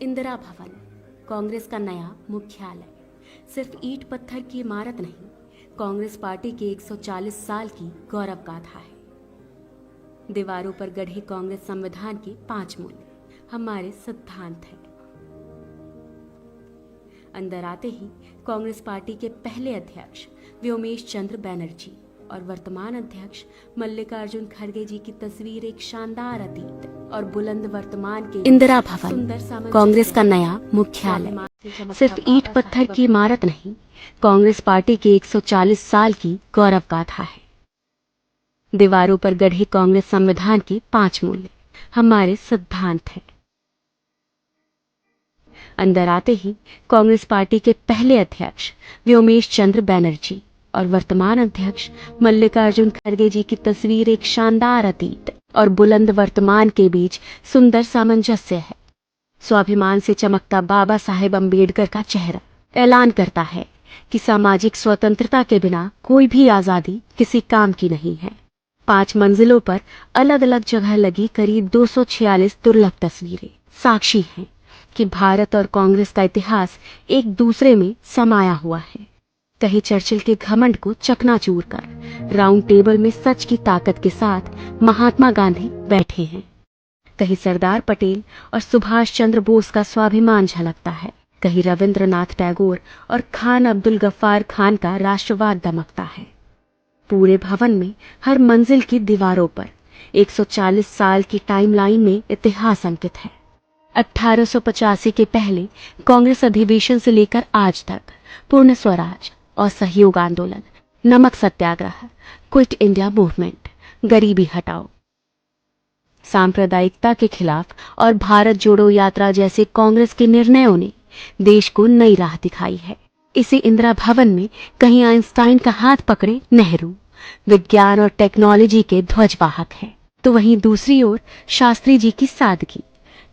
इंदिरा भवन, कांग्रेस का नया मुख्यालय। सिर्फ ईंट पत्थर की इमारत नहीं, कांग्रेस पार्टी की 140 साल की गौरव गाथा है। दीवारों पर गढ़े कांग्रेस संविधान के 5 मूल्य हमारे सिद्धांत हैं। अंदर आते ही कांग्रेस पार्टी के पहले अध्यक्ष व्योमेश चंद्र बैनर्जी और वर्तमान अध्यक्ष मल्लिकार्जुन खड़गे जी की तस्वीर एक शानदार अतीत और बुलंद वर्तमान के इंदिरा भवन, कांग्रेस का नया मुख्यालय। सिर्फ ईंट पत्थर की इमारत नहीं, कांग्रेस पार्टी की 140 साल की गौरव गाथा है। दीवारों पर गढ़े कांग्रेस संविधान के 5 मूल्य हमारे सिद्धांत हैं। अंदर आते ही कांग्रेस पार्टी के पहले अध्यक्ष व्योमेश चंद्र बैनर्जी और वर्तमान अध्यक्ष मल्लिकार्जुन खड़गे जी की तस्वीर एक शानदार अतीत और बुलंद वर्तमान के बीच सुंदर सामंजस्य है। स्वाभिमान से चमकता बाबा साहेब अम्बेडकर का चेहरा ऐलान करता है कि सामाजिक स्वतंत्रता के बिना कोई भी आजादी किसी काम की नहीं है। 5 मंजिलों पर अलग अलग जगह लगी करीब 246 दुर्लभ तस्वीरें साक्षी हैं कि भारत और कांग्रेस का इतिहास एक दूसरे में समाया हुआ है। कहीं चर्चिल के घमंड को चकनाचूर कर राउंड टेबल में सच की ताकत के साथ महात्मा गांधी बैठे हैं। कहीं सरदार पटेल और सुभाष चंद्र बोस का स्वाभिमान झलकता है। कहीं रविंद्रनाथ टैगोर और खान अब्दुल गफ्फार खान का राष्ट्रवाद दमकता है। पूरे भवन में हर मंजिल की दीवारों पर 140 साल की टाइमलाइन में इतिहास अंकित है। 1885 के पहले कांग्रेस अधिवेशन से लेकर आज तक पूर्ण स्वराज और सहयोग आंदोलन, नमक सत्याग्रह, क्विट इंडिया मूवमेंट, गरीबी हटाओ, सांप्रदायिकता के खिलाफ और भारत जोड़ो यात्रा जैसे कांग्रेस के निर्णयों ने देश को नई राह दिखाई है। इसी इंदिरा भवन में कहीं आइंस्टाइन का हाथ पकड़े नेहरू विज्ञान और टेक्नोलॉजी के ध्वजवाहक हैं, तो वहीं दूसरी ओर शास्त्री जी की सादगी,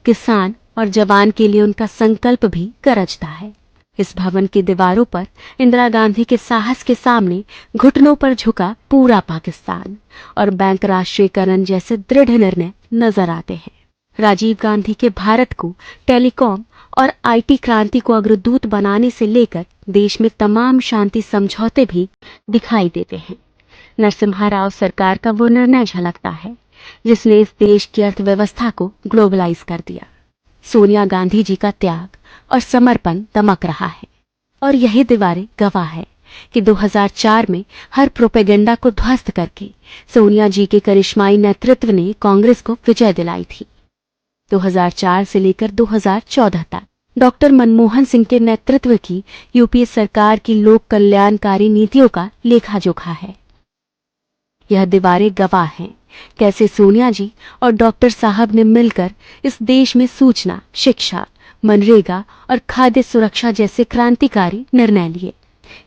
किसान और जवान के लिए उनका संकल्प भी गरजता है। इस भवन की दीवारों पर इंदिरा गांधी के साहस के सामने घुटनों पर झुका पूरा पाकिस्तान और बैंक राष्ट्रीयकरण जैसे दृढ़ निर्णय नजर आते हैं। राजीव गांधी के भारत को टेलीकॉम और आईटी क्रांति को अग्रदूत बनाने से लेकर देश में तमाम शांति समझौते भी दिखाई देते हैं। नरसिम्हा राव सरकार का वो निर्णय झलकता है जिसने इस देश की अर्थव्यवस्था को ग्लोबलाइज कर दिया। सोनिया गांधी जी का त्याग और समर्पण दमक रहा है और यही दीवारें गवाह है कि 2004 में हर प्रोपेगेंडा को ध्वस्त करके सोनिया जी के करिश्माई नेतृत्व ने कांग्रेस को विजय दिलाई थी। 2004 से लेकर 2014 तक डॉक्टर मनमोहन सिंह के नेतृत्व की यूपीए सरकार की लोक कल्याणकारी नीतियों का लेखा जोखा है। यह दीवारें गवाह हैं कैसे सोनिया जी और डॉक्टर साहब ने मिलकर इस देश में सूचना, शिक्षा, मनरेगा और खाद्य सुरक्षा जैसे क्रांतिकारी निर्णय लिए।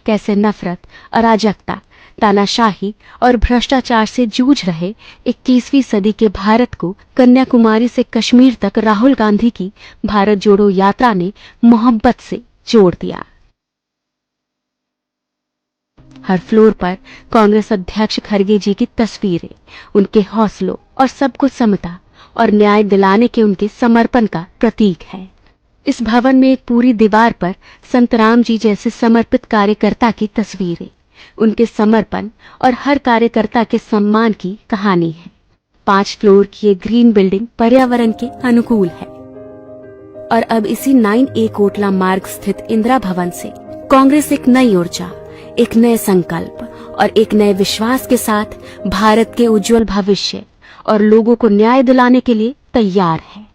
कैसे नफरत, अराजकता, तानाशाही और भ्रष्टाचार से जूझ रहे 21वीं सदी के भारत को कन्याकुमारी से कश्मीर तक राहुल गांधी की भारत जोड़ो यात्रा ने मोहब्बत से जोड़ दिया। हर फ्लोर पर कांग्रेस अध्यक्ष खड़गे जी की तस्वीरें उनके हौसलों और सबको समता और न्याय दिलाने के उनके समर्पण का प्रतीक है। इस भवन में एक पूरी दीवार पर संत राम जी जैसे समर्पित कार्यकर्ता की तस्वीरें, उनके समर्पण और हर कार्यकर्ता के सम्मान की कहानी है। 5 फ्लोर की ये ग्रीन बिल्डिंग पर्यावरण के अनुकूल है और अब इसी 9A कोटला मार्ग स्थित इंदिरा भवन से कांग्रेस एक नई ऊर्जा, एक नए संकल्प और एक नए विश्वास के साथ भारत के उज्जवल भविष्य और लोगों को न्याय दिलाने के लिए तैयार है।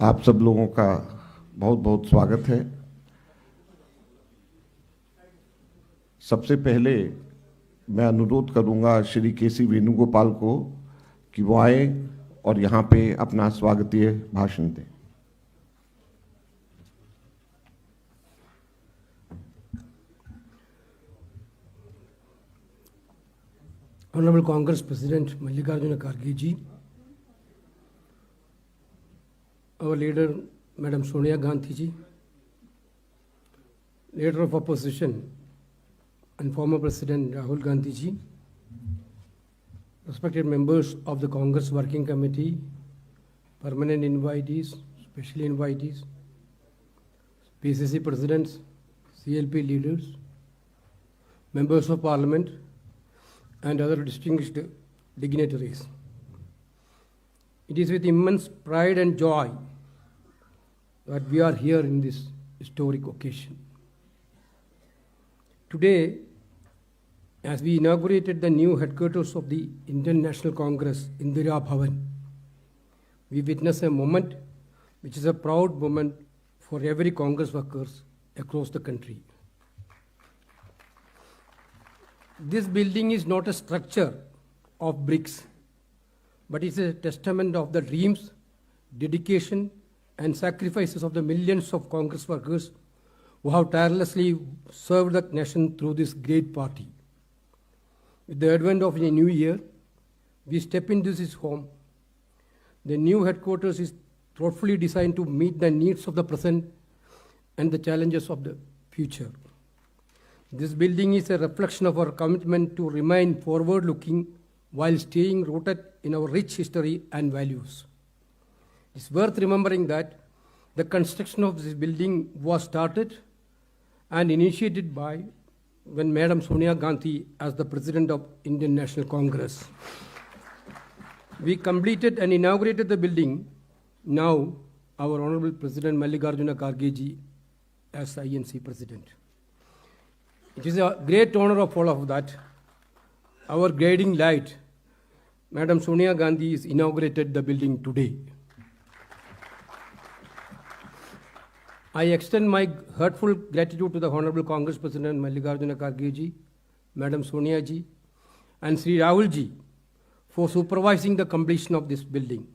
आप सब लोगों का बहुत बहुत स्वागत है। सबसे पहले मैं अनुरोध करूंगा श्री केसी वेणुगोपाल को कि वो आए और यहाँ पे अपना स्वागतीय भाषण दें। Honorable Congress President Mallikarjuna Kharge ji, our leader Madam Sonia Gandhi ji, leader of opposition and former President Rahul Gandhi ji, respected members of the Congress Working Committee, permanent invitees, special invitees, PCC presidents, CLP leaders, members of Parliament, and other distinguished dignitaries. It is with immense pride and joy that we are here in this historic occasion. Today, as we inaugurated the new headquarters of the Indian National Congress, Indira Bhavan, we witness a moment which is a proud moment for every Congress workers across the country. This building is not a structure of bricks, but it's a testament of the dreams, dedication, and sacrifices of the millions of Congress workers who have tirelessly served the nation through this great party. With the advent of a new year, we step into this home. The new headquarters is thoughtfully designed to meet the needs of the present and the challenges of the future. This building is a reflection of our commitment to remain forward-looking while staying rooted in our rich history and values. It's worth remembering that the construction of this building was started and initiated by when Madam Sonia Gandhi as the President of Indian National Congress. We completed and inaugurated the building. Now, our Honorable President Mallikarjuna Kharge ji as INC President. It is a great honor of all of that. Our guiding light, Madam Sonia Gandhi, has inaugurated the building today. I extend my heartful gratitude to the Honorable Congress President Mallikarjuna Kharge ji, Madam Sonia ji, and Sri Rahul ji for supervising the completion of this building.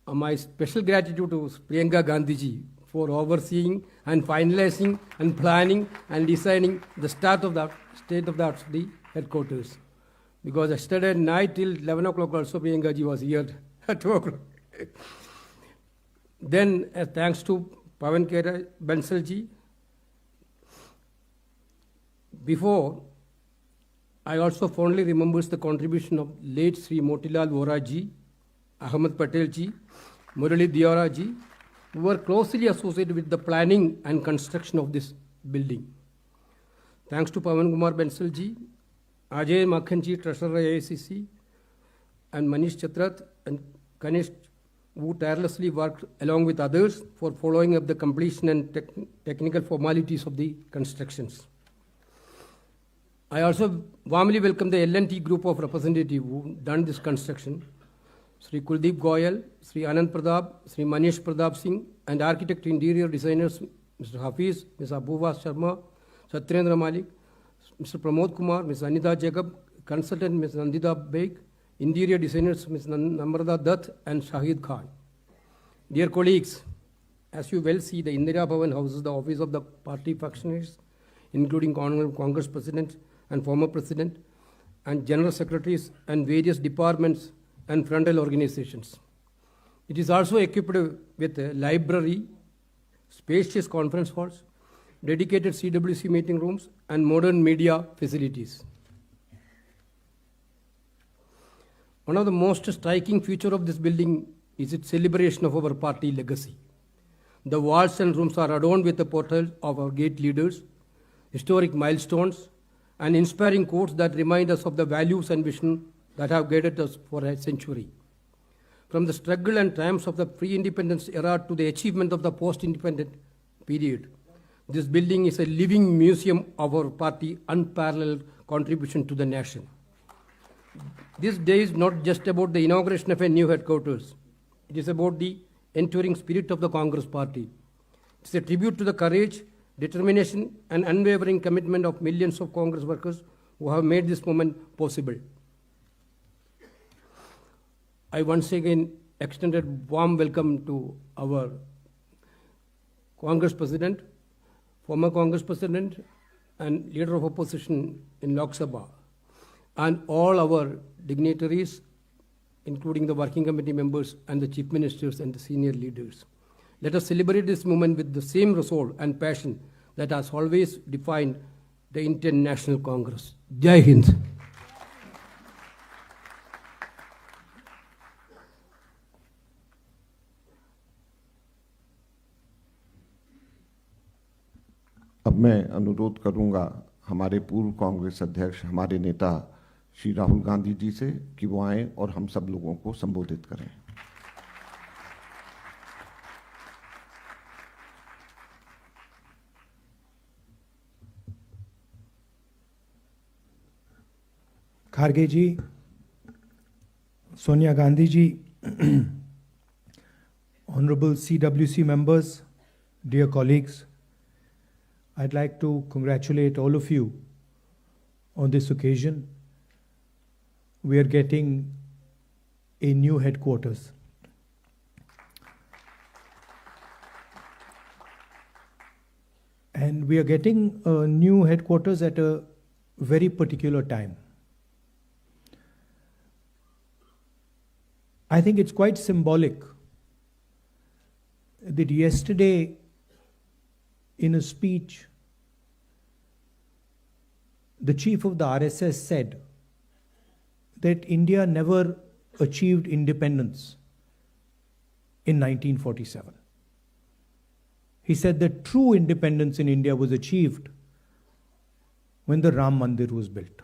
My special gratitude to Priyanka Gandhi ji for overseeing and finalizing and planning and designing the state of the headquarters. Because yesterday night till 11 o'clock also Priyanka ji was here at 2 o'clock. Then thanks to Pawan Kera Bansal ji. Before, I also fondly remembers the contribution of late Sri Motilal Vora ji, Ahmed Patel ji, Murali Diora ji, who were closely associated with the planning and construction of this building. Thanks to Pawan Kumar Bansal ji, Ajay Makhan ji, Treasurer AICC, and Manish Chatrat and Kanish, who tirelessly worked along with others for following up the completion and technical formalities of the constructions. I also warmly welcome the L&T group of representatives who done this construction. Sri Kuldeep Goyal, Sri Anand Pradap, Sri Manish Pradap Singh, and architect interior designers Mr. Hafiz, Ms. Abuva Sharma, Satyendra Malik, Mr. Pramod Kumar, Ms. Anita Jacob, consultant Ms. Nandita Beg, interior designers Ms. Namrata Dutt and Shahid Khan. Dear colleagues, as you well see, the Indira Bhavan houses the office of the party functionaries, including Honorable Congress President and former President, and General Secretaries and various departments and frontal organizations. It is also equipped with a library, spacious conference halls, dedicated CWC meeting rooms, and modern media facilities. One of the most striking features of this building is its celebration of our party legacy. The walls and rooms are adorned with the portraits of our great leaders, historic milestones, and inspiring quotes that remind us of the values and vision that have guided us for a century. From the struggle and triumphs of the pre-independence era to the achievement of the post-independent period, this building is a living museum of our party's unparalleled contribution to the nation. This day is not just about the inauguration of a new headquarters. It is about the enduring spirit of the Congress Party. It's a tribute to the courage, determination, and unwavering commitment of millions of Congress workers who have made this moment possible. I once again extended warm welcome to our Congress President, former Congress President, and Leader of Opposition in Lok Sabha, and all our dignitaries, including the working committee members and the chief ministers and the senior leaders. Let us celebrate this moment with the same resolve and passion that has always defined the Indian National Congress. Jai Hind. अब मैं अनुरोध करूंगा हमारे पूर्व कांग्रेस अध्यक्ष, हमारे नेता श्री राहुल गांधी जी से कि वो आएं और हम सब लोगों को संबोधित करें। Kharge ji, Sonia Gandhi ji, Honorable CWC members, dear colleagues, I'd like to congratulate all of you on this occasion. We are getting a new headquarters. And we are getting a new headquarters at a very particular time. I think it's quite symbolic that yesterday, in a speech, the chief of the RSS said that India never achieved independence in 1947. He said that true independence in India was achieved when the Ram Mandir was built.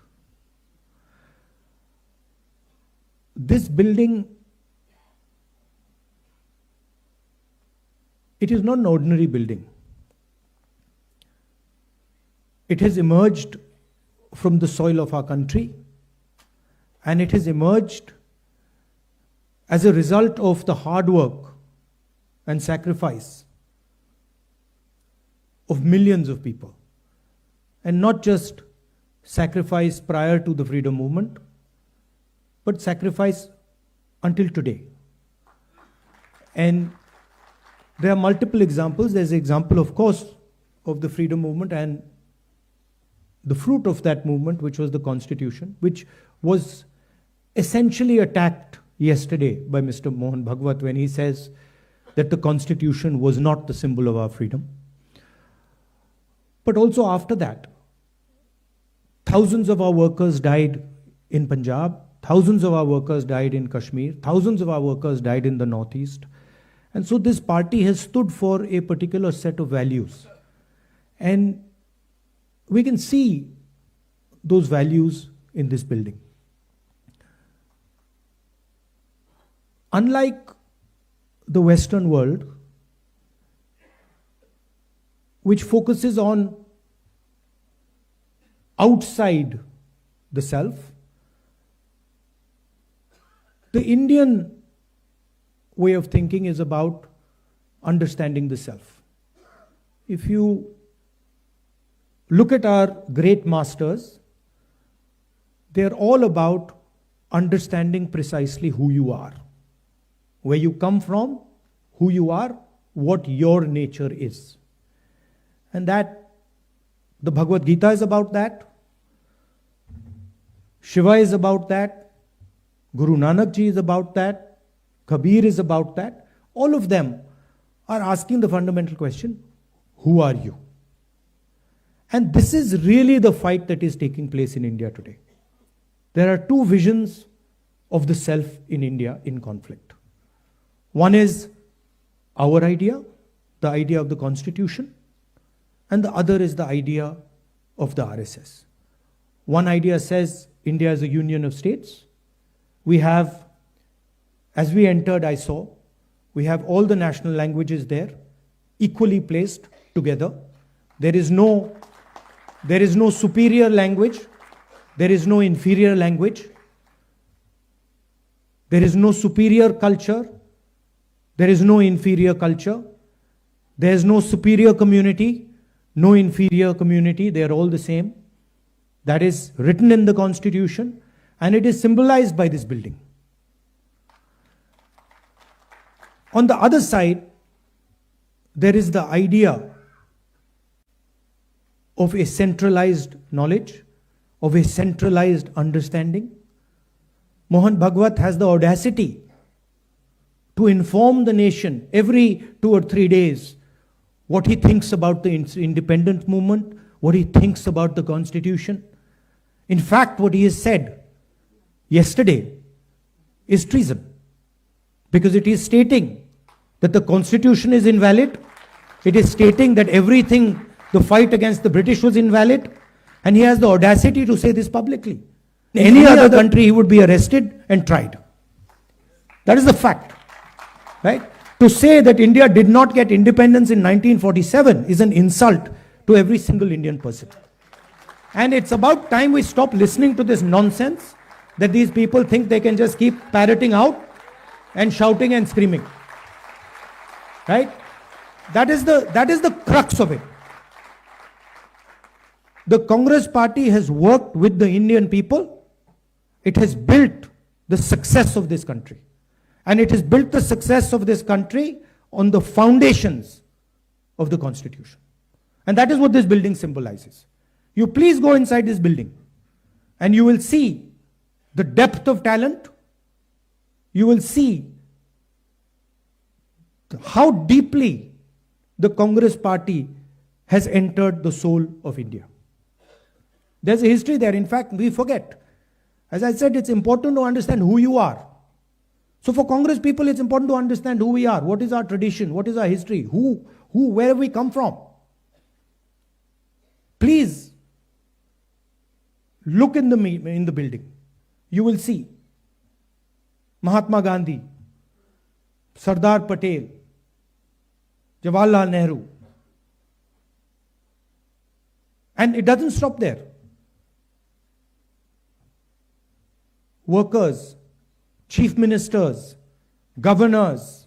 This building, it is not an ordinary building. It has emerged from the soil of our country, and it has emerged as a result of the hard work and sacrifice of millions of people, and not just sacrifice prior to the freedom movement, but sacrifice until today. And there are multiple examples. There's an example, of course, of the freedom movement and the fruit of that movement, which was the Constitution, which was essentially attacked yesterday by Mr. Mohan Bhagwat when he says that the Constitution was not the symbol of our freedom. But also after that, thousands of our workers died in Punjab, thousands of our workers died in Kashmir, thousands of our workers died in the Northeast. And so this party has stood for a particular set of values. And we can see those values in this building. Unlike the Western world, which focuses on outside the self, the Indian way of thinking is about understanding the self. If you look at our great masters, they're all about understanding precisely who you are, where you come from, who you are, what your nature is. And that, the Bhagavad Gita is about that, Shiva is about that, Guru Nanak Ji is about that, Kabir is about that. All of them are asking the fundamental question, who are you? And this is really the fight that is taking place in India today. There are two visions of the self in India in conflict. One is our idea, the idea of the Constitution, and the other is the idea of the RSS. One idea says India is a union of states. We have, as we entered, I saw, we have all the national languages there, equally placed together. There is no superior language. There is no inferior language. There is no superior culture. There is no inferior culture. There is no superior community, no inferior community. They are all the same. That is written in the Constitution, and it is symbolized by this building. On the other side, there is the idea of a centralized knowledge, of a centralized understanding. Mohan Bhagwat has the audacity to inform the nation every 2 or 3 days what he thinks about the independence movement, what he thinks about the Constitution. In fact, what he has said yesterday is treason, because it is stating that the Constitution is invalid. It is stating that everything, the fight against the British was invalid, and he has the audacity to say this publicly. In any other country, he would be arrested and tried. That is the fact, right? To say that India did not get independence in 1947 is an insult to every single Indian person. And it's about time we stop listening to this nonsense that these people think they can just keep parroting out and shouting and screaming. Right? That is the crux of it. The Congress party has worked with the Indian people. It has built the success of this country. And it has built the success of this country on the foundations of the Constitution. And that is what this building symbolizes. You please go inside this building and you will see the depth of talent. You will see how deeply the Congress party has entered the soul of India. There's a history there. In fact, we forget. As I said, it's important to understand who you are. So for Congress people, it's important to understand who we are. What is our tradition? What is our history? Where have we come from? Please look in the building. You will see Mahatma Gandhi, Sardar Patel, Jawaharlal Nehru. And it doesn't stop there. Workers, chief ministers, governors,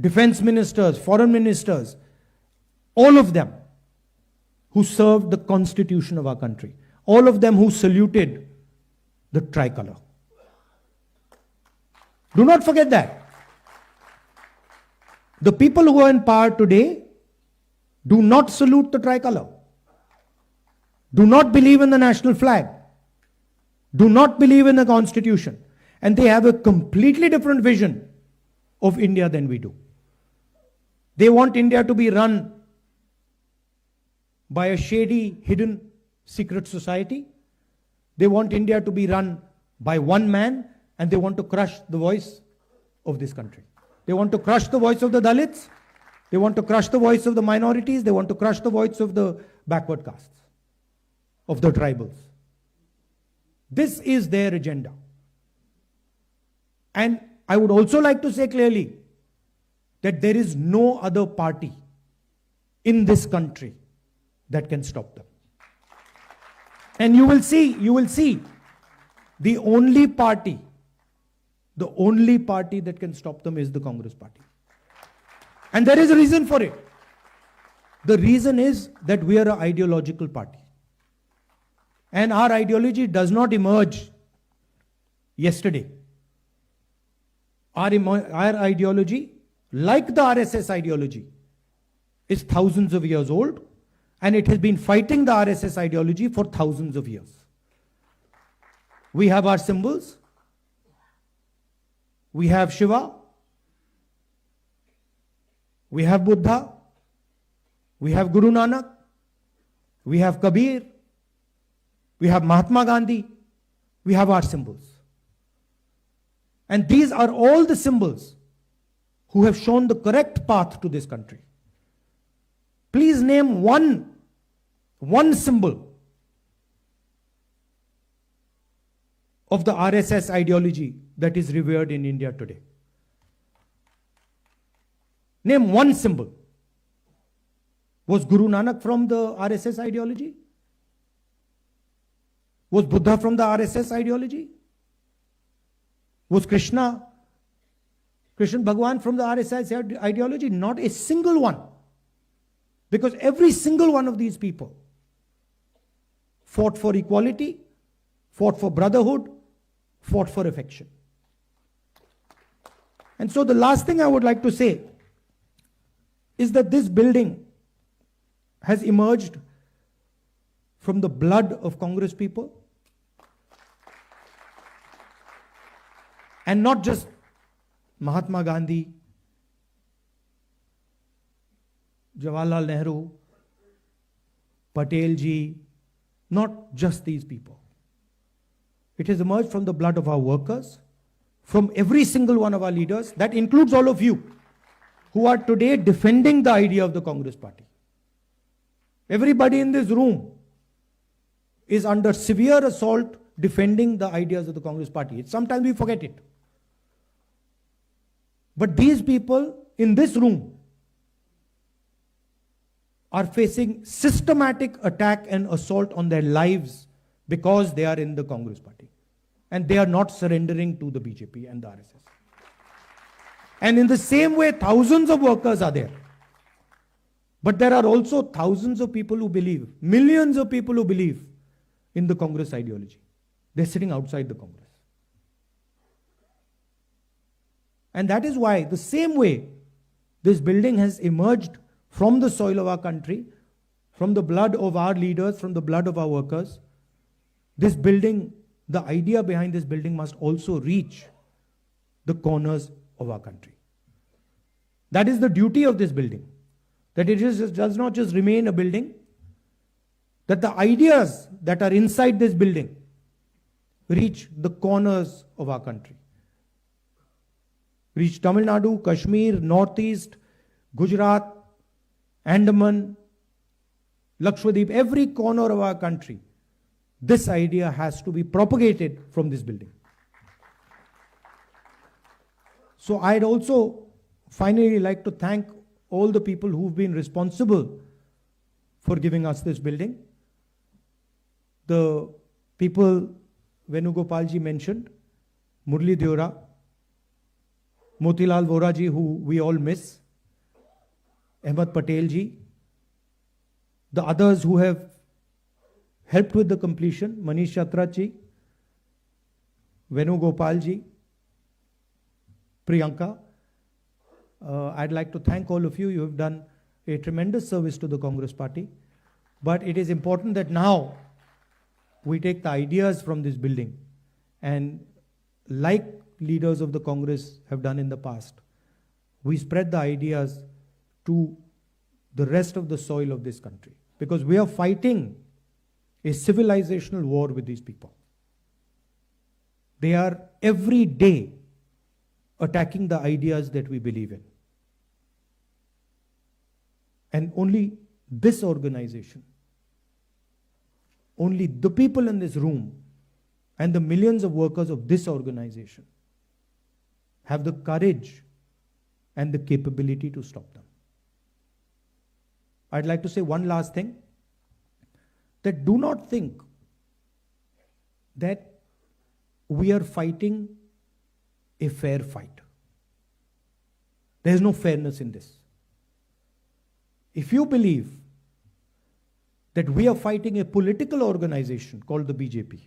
defense ministers, foreign ministers, all of them who served the constitution of our country, all of them who saluted the tricolor. Do not forget that. The people who are in power today do not salute the tricolor, do not believe in the national flag, do not believe in the constitution, and they have a completely different vision of India than we do. They want India to be run by a shady, hidden, secret society. They want India to be run by one man, and they want to crush the voice of this country. They want to crush the voice of the Dalits. They want to crush the voice of the minorities. They want to crush the voice of the backward castes, of the tribals. This is their agenda. And I would also like to say clearly that there is no other party in this country that can stop them. And you will see the only party that can stop them is the Congress party. And there is a reason for it. The reason is that we are an ideological party. And our ideology does not emerge yesterday. Our ideology, like the RSS ideology, is thousands of years old, and it has been fighting the RSS ideology for thousands of years. We have our symbols. We have Shiva. We have Buddha. We have Guru Nanak. We have Kabir. We have Mahatma Gandhi. We have our symbols. And these are all the symbols who have shown the correct path to this country. Please name one symbol of the RSS ideology that is revered in India today. Name one symbol. Was Guru Nanak from the RSS ideology? Was Buddha from the RSS ideology? Was Krishna Krishna Bhagwan from the RSS ideology? Not a single one. Because every single one of these people fought for equality, fought for brotherhood, fought for affection. And so the last thing I would like to say is that this building has emerged from the blood of Congress people. And not just Mahatma Gandhi, Jawaharlal Nehru, Patel ji, not just these people. It has emerged from the blood of our workers, from every single one of our leaders. That includes all of you who are today defending the idea of the Congress party. Everybody in this room is under severe assault defending the ideas of the Congress party. Sometimes we forget it. But these people in this room are facing systematic attack and assault on their lives because they are in the Congress party. And they are not surrendering to the BJP and the RSS. And in the same way, thousands of workers are there. But there are also thousands of people who believe, millions of people who believe in the Congress ideology. They're sitting outside the Congress. And that is why, the same way this building has emerged from the soil of our country, from the blood of our leaders, from the blood of our workers, this building, the idea behind this building must also reach the corners of our country. That is the duty of this building. That it does not just remain a building, that the ideas that are inside this building reach the corners of our country. Reach Tamil Nadu, Kashmir, Northeast, Gujarat, Andaman, Lakshadweep, every corner of our country. This idea has to be propagated from this building. So I'd also finally like to thank all the people who've been responsible for giving us this building. The people Venugopalji mentioned, Murli Deora, Motilal Vora ji, who we all miss, Ahmed Patel ji, the others who have helped with the completion, Manish Chhatrat ji, Venugopal ji, Priyanka. I'd like to thank all of you. You have done a tremendous service to the Congress party. But it is important that now we take the ideas from this building and, like leaders of the Congress have done in the past, we spread the ideas to the rest of the soil of this country. Because we are fighting a civilizational war with these people. They are every day attacking the ideas that we believe in. And only this organization, only the people in this room and the millions of workers of this organization have the courage and the capability to stop them. I'd like to say one last thing, that do not think that we are fighting a fair fight. There is no fairness in this. If you believe that we are fighting a political organization called the BJP,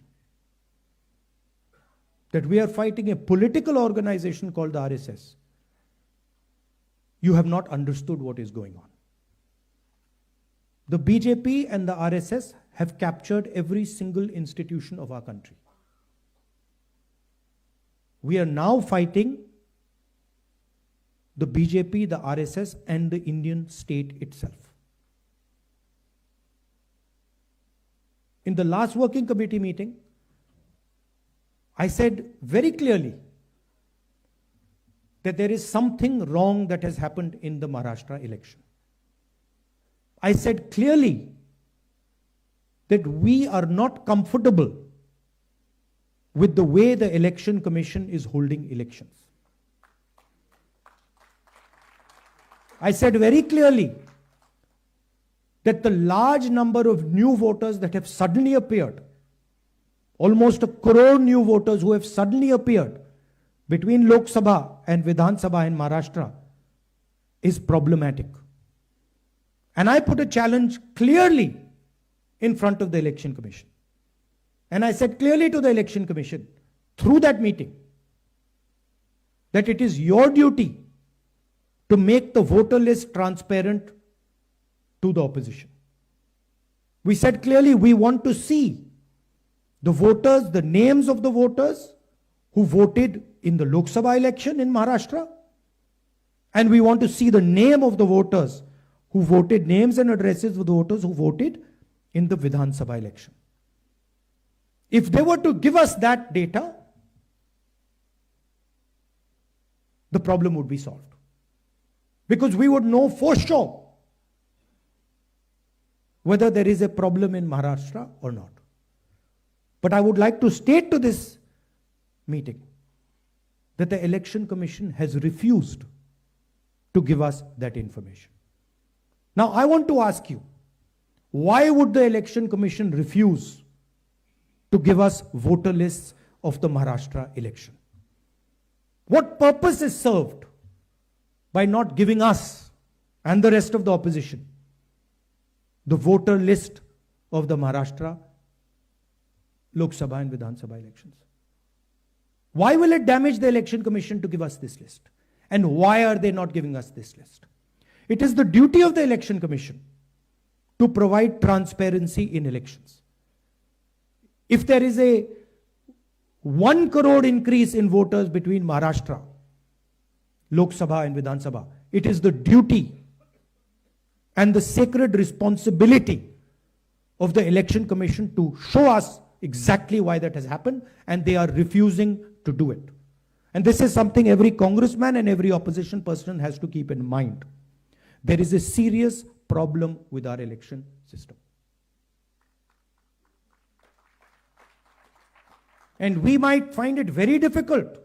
that we are fighting a political organization called the RSS, you have not understood what is going on. The BJP and the RSS have captured every single institution of our country. We are now fighting the BJP, the RSS, and the Indian state itself. In the last working committee meeting, I said very clearly that there is something wrong that has happened in the Maharashtra election. I said clearly that we are not comfortable with the way the Election Commission is holding elections. I said very clearly that the large number of new voters that have suddenly appeared, almost 1 crore new voters who have suddenly appeared between Lok Sabha and Vidhan Sabha in Maharashtra is problematic. And I put a challenge clearly in front of the Election Commission. And I said clearly to the Election Commission through that meeting that it is your duty to make the voter list transparent to the opposition. We said clearly we want to see the voters, the names of the voters who voted in the Lok Sabha election in Maharashtra, and we want to see the name of the voters who voted, names and addresses of the voters who voted in the Vidhan Sabha election. If they were to give us that data, the problem would be solved. Because we would know for sure whether there is a problem in Maharashtra or not. But I would like to state to this meeting that the Election Commission has refused to give us that information. Now I want to ask you, why would the Election Commission refuse to give us voter lists of the Maharashtra election? What purpose is served by not giving us and the rest of the opposition the voter list of the Maharashtra Lok Sabha and Vidhan Sabha elections? Why will it damage the Election Commission to give us this list? And why are they not giving us this list? It is the duty of the Election Commission to provide transparency in elections. If there is a 1 crore increase in voters between Maharashtra, Lok Sabha and Vidhan Sabha, it is the duty and the sacred responsibility of the Election Commission to show us exactly why that has happened, and they are refusing to do it. And this is something every congressman and every opposition person has to keep in mind. There is a serious problem with our election system. And we might find it very difficult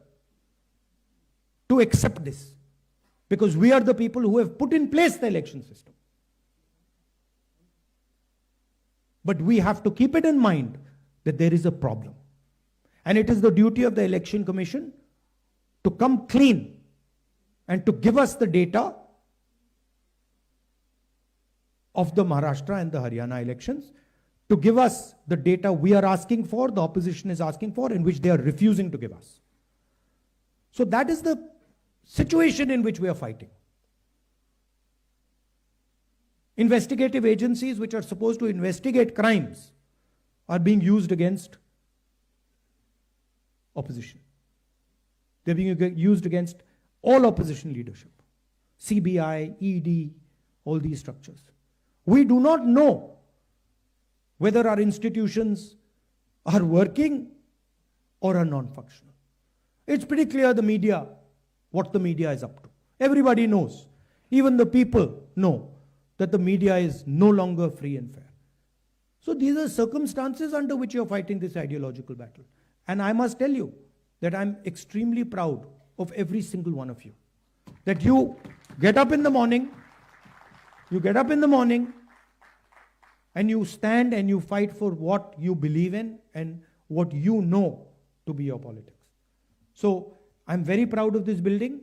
to accept this, because we are the people who have put in place the election system. But we have to keep it in mind that there is a problem. And it is the duty of the Election Commission to come clean and to give us the data of the Maharashtra and the Haryana elections, to give us the data we are asking for, the opposition is asking for, in which they are refusing to give us. So that is the situation in which we are fighting. Investigative agencies which are supposed to investigate crimes are being used against opposition. They're being used against all opposition leadership. CBI, ED, all these structures. We do not know whether our institutions are working or are non-functional. It's pretty clear the media, what the media is up to. Everybody knows. Even the people know that the media is no longer free and fair. So these are circumstances under which you're fighting this ideological battle. And I must tell you that I'm extremely proud of every single one of you. That you get up in the morning, and you stand and you fight for what you believe in and what you know to be your politics. So I'm very proud of this building,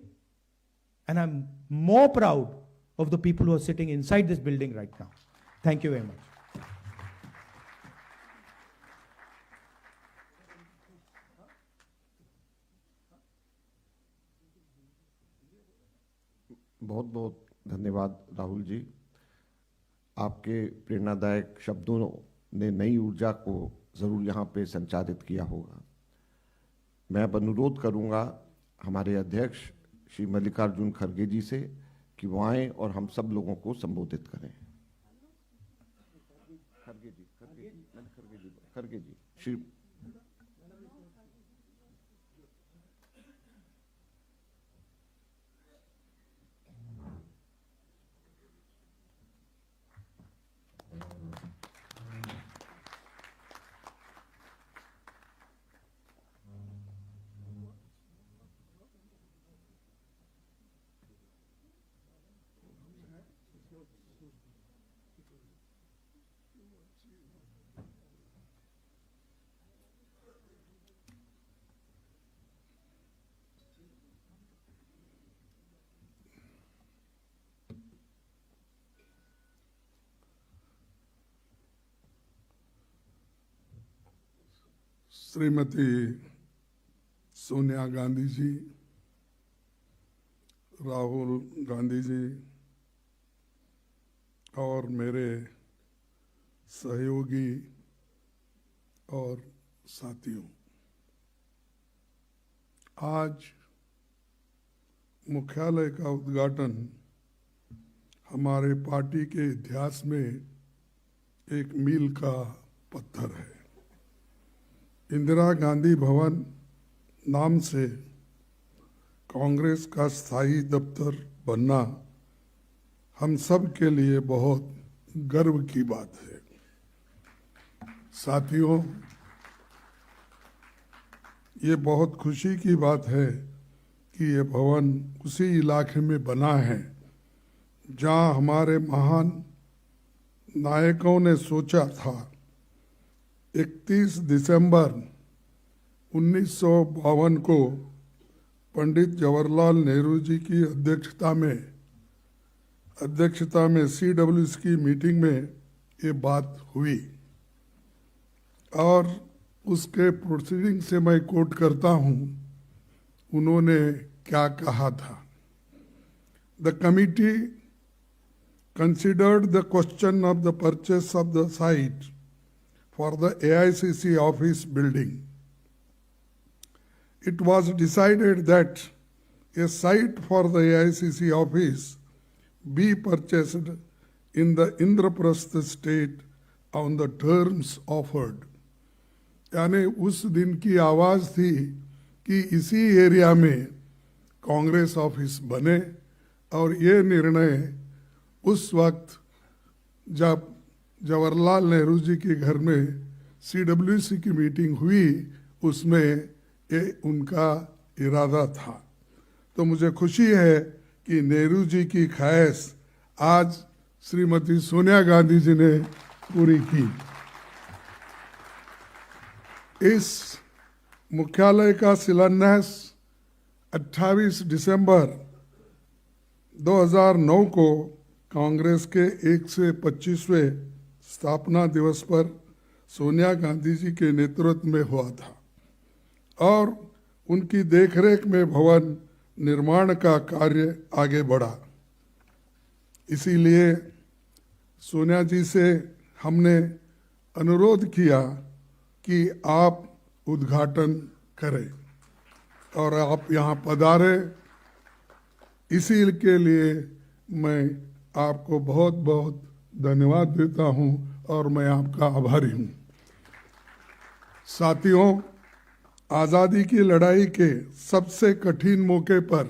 and I'm more proud of the people who are sitting inside this building right now. Thank you very much. बहुत बहुत धन्यवाद राहुल जी। आपके प्रेरणादायक शब्दों ने नई ऊर्जा को ज़रूर यहाँ पे संचारित किया होगा। मैं अब अनुरोध करूँगा हमारे अध्यक्ष श्री मल्लिकार्जुन खड़गे जी से कि वो आएँ और हम सब लोगों को संबोधित करें। खड़गे जी श्री श्रीमती सोनिया गांधी जी, राहुल गांधी जी और मेरे सहयोगी और साथियों, आज मुख्यालय का उद्घाटन हमारे पार्टी के इतिहास में एक मील का पत्थर है। इंदिरा गांधी भवन नाम से कांग्रेस का स्थायी दफ्तर बनना हम सब के लिए बहुत गर्व की बात है। साथियों, ये बहुत खुशी की बात है कि ये भवन उसी इलाके में बना है जहां हमारे महान नायकों ने सोचा था 31 दिसंबर 1952 को पंडित जवाहरलाल नेहरू जी की अध्यक्षता में CWC की मीटिंग में ये बात हुई और उसके प्रोसीडिंग से मैं कोट करता हूं, उन्होंने क्या कहा था। The committee considered the question of the purchase of the site for the AICC office building. It was decided that a site for the AICC office be purchased in the Indraprastha state on the terms offered. यानी उस दिन की आवाज थी कि इसी area में Congress office बने और ये निर्णय उस वक्त जब जवाहरलाल नेहरू जी के घर में CWC की मीटिंग हुई, उसमें ये उनका इरादा था। तो मुझे खुशी है कि नेहरू जी की ख्वाहिश आज श्रीमती सोनिया गांधी जी ने पूरी की। इस मुख्यालय का शिलान्यास 28 दिसंबर 2009 को कांग्रेस के 125वें स्थापना दिवस पर सोनिया गांधी जी के नेतृत्व में हुआ था और उनकी देखरेख में भवन निर्माण का कार्य आगे बढ़ा। इसीलिए सोनिया जी से हमने अनुरोध किया कि आप उद्घाटन करें और आप यहाँ पधारे। इसी के लिए मैं आपको बहुत बहुत धन्यवाद देता हूँ और मैं आपका आभारी हूँ। साथियों, आज़ादी की लड़ाई के सबसे कठिन मौके पर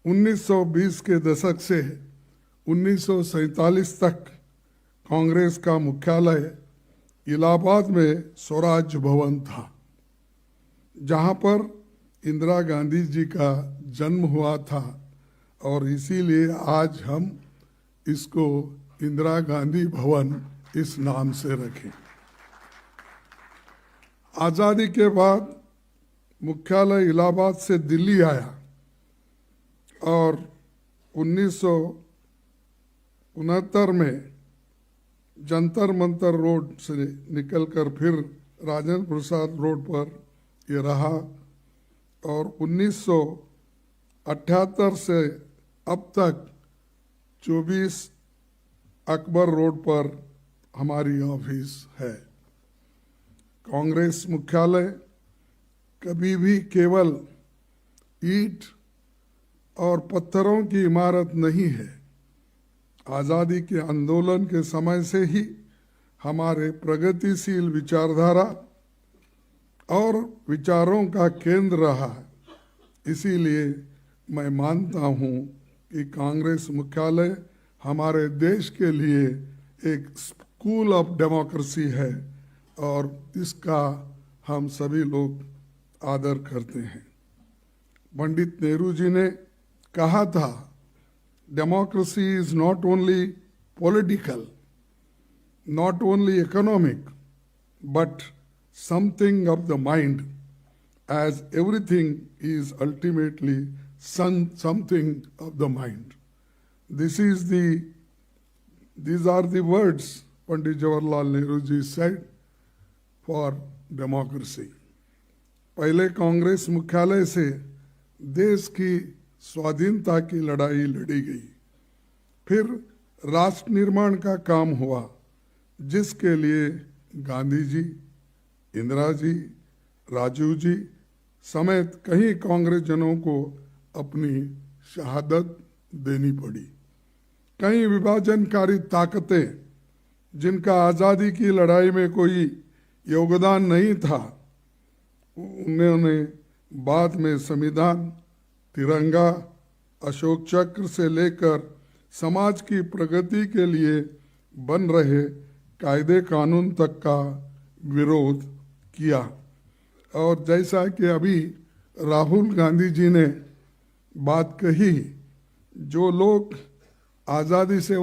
1920 के दशक से 1947 तक कांग्रेस का मुख्यालय इलाहाबाद में स्वराज भवन था, जहां पर इंदिरा गांधी जी का जन्म हुआ था और इसीलिए आज हम इसको इंदिरा गांधी भवन इस नाम से रखें। आज़ादी के बाद मुख्यालय इलाहाबाद से दिल्ली आया और 1969 में जंतर मंतर रोड से निकलकर फिर राजेंद्र प्रसाद रोड पर ये रहा और 1978 से अब तक 24 अकबर रोड पर हमारी ऑफिस है। कांग्रेस मुख्यालय कभी भी केवल ईंट और पत्थरों की इमारत नहीं है। आज़ादी के आंदोलन के समय से ही हमारे प्रगतिशील विचारधारा और विचारों का केंद्र रहा है। इसीलिए मैं मानता हूँ कि कांग्रेस मुख्यालय हमारे देश के लिए एक स्कूल ऑफ डेमोक्रेसी है और इसका हम सभी लोग आदर करते हैं। पंडित नेहरू जी ने कहा था, democracy is not only political, not only economic, but something of the mind, as everything is ultimately something of the mind. These are the words Pandit Jawaharlal Nehru ji said for democracy. पहले कांग्रेस मुख्यालय से देश की स्वाधीनता की लड़ाई लड़ी गई, फिर राष्ट्र निर्माण का काम हुआ, जिसके लिए गांधी जी, इंदिरा जी, राजीव जी समेत कई कांग्रेस जनों को अपनी शहादत देनी पड़ी। कई विभाजनकारी ताकतें, जिनका आज़ादी की लड़ाई में कोई योगदान नहीं था, उन्होंने बाद में संविधान, तिरंगा, अशोक चक्र से लेकर समाज की प्रगति के लिए बन रहे कायदे कानून तक का विरोध किया। और जैसा कि अभी राहुल गांधी जी ने बात कही, जो लोग आज़ादी से